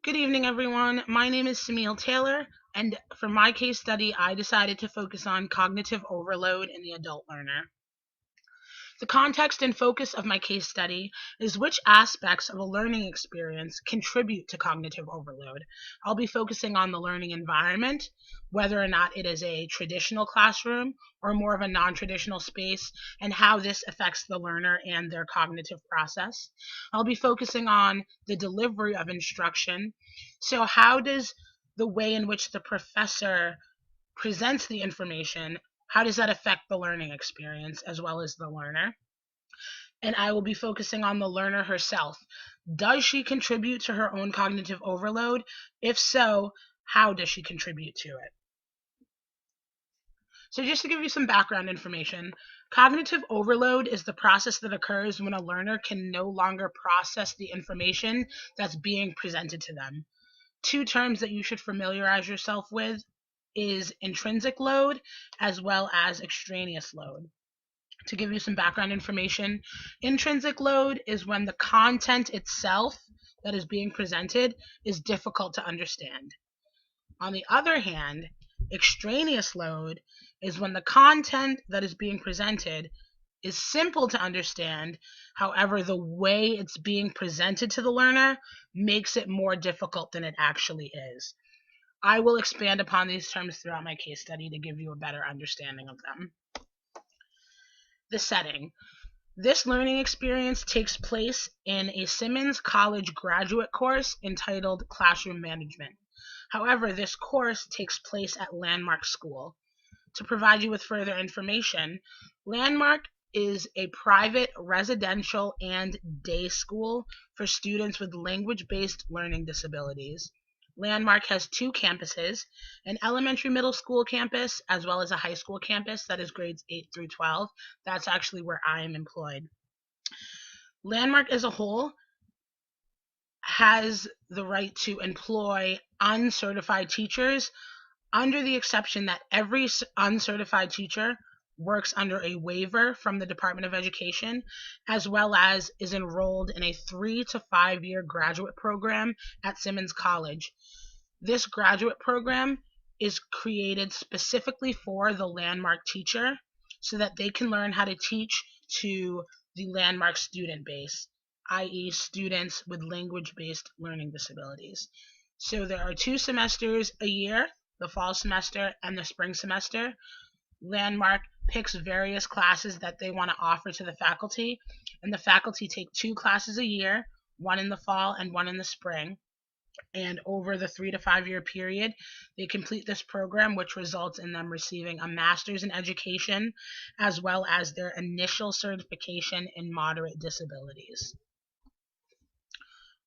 Good evening, everyone. My name is Samille Taylor, and for my case study, I decided to focus on cognitive overload in the adult learner. The context and focus of my case study is which aspects of a learning experience contribute to cognitive overload. I'll be focusing on the learning environment, whether or not it is a traditional classroom or more of a non-traditional space, and how this affects the learner and their cognitive process. I'll be focusing on the delivery of instruction. So how does the way in which the professor presents the information, how does that affect the learning experience as well as the learner? And I will be focusing on the learner herself. Does she contribute to her own cognitive overload? If so, how does she contribute to it? So just to give you some background information, cognitive overload is the process that occurs when a learner can no longer process the information that's being presented to them. Two terms that you should familiarize yourself with is intrinsic load as well as extraneous load. To give you some background information, intrinsic load is when the content itself that is being presented is difficult to understand. On the other hand, extraneous load is when the content that is being presented is simple to understand. However, the way it's being presented to the learner makes it more difficult than it actually is. I will expand upon these terms throughout my case study to give you a better understanding of them. The setting. This learning experience takes place in a Simmons College graduate course entitled Classroom Management. However, this course takes place at Landmark School. To provide you with further information, Landmark is a private residential and day school for students with language-based learning disabilities. Landmark has two campuses, an elementary middle school campus as well as a high school campus that is grades 8 through 12. That's actually where I am employed. Landmark as a whole has the right to employ uncertified teachers under the exception that every uncertified teacher works under a waiver from the Department of Education, as well as is enrolled in a 3 to 5 year graduate program at Simmons College. This graduate program is created specifically for the Landmark teacher so that they can learn how to teach to the Landmark student base, i.e. students with language-based learning disabilities. So there are 2 semesters a year, the fall semester and the spring semester. Landmark picks various classes that they want to offer to the faculty, and the faculty take 2 classes a year, one in the fall and one in the spring. And over the 3 to 5 year period, they complete this program, which results in them receiving a master's in education as well as their initial certification in moderate disabilities.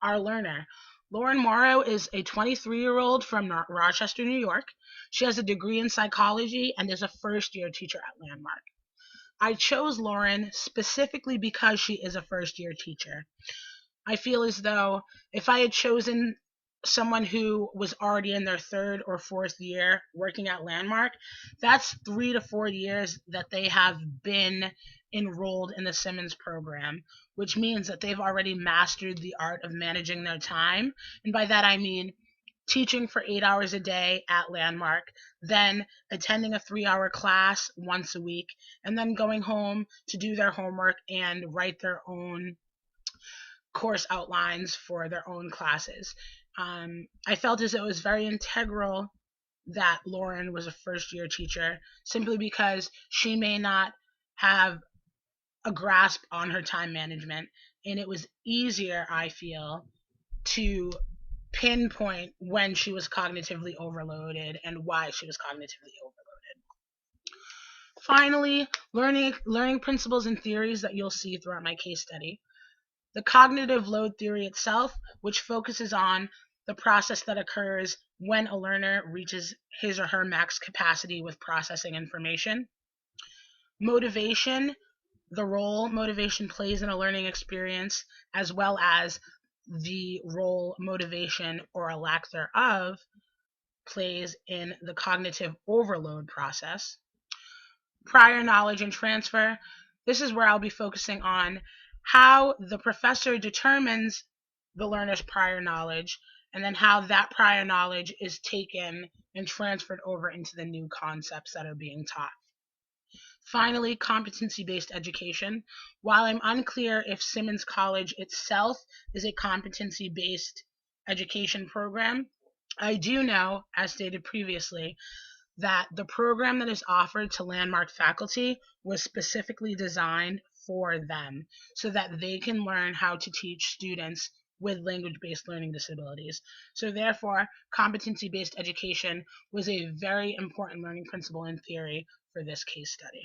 Our learner. Lauren Morrow is a 23-year-old from Rochester, New York. She has a degree in psychology and is a first-year teacher at Landmark. I chose Lauren specifically because she is a first-year teacher. I feel as though if I had chosen someone who was already in their 3rd or 4th year working at Landmark, that's 3 to 4 years that they have been enrolled in the Simmons program, which means that they've already mastered the art of managing their time. And by that I mean teaching for 8 hours a day at Landmark, then attending a 3-hour class once a week, and then going home to do their homework and write their own course outlines for their own classes. I felt as though it was very integral that Lauren was a first-year teacher simply because she may not have a grasp on her time management, and it was easier, I feel, to pinpoint when she was cognitively overloaded and why she was cognitively overloaded. Finally, learning principles and theories that you'll see throughout my case study. The cognitive load theory itself, which focuses on the process that occurs when a learner reaches his or her max capacity with processing information. Motivation, the role motivation plays in a learning experience, as well as the role motivation or a lack thereof plays in the cognitive overload process. Prior knowledge and transfer. This is where I'll be focusing on how the professor determines the learner's prior knowledge and then how that prior knowledge is taken and transferred over into the new concepts that are being taught. Finally, competency-based education. While I'm unclear if Simmons College itself is a competency-based education program, I do know, as stated previously, that the program that is offered to Landmark faculty was specifically designed for them so that they can learn how to teach students with language-based learning disabilities. So therefore, competency-based education was a very important learning principle in theory for this case study.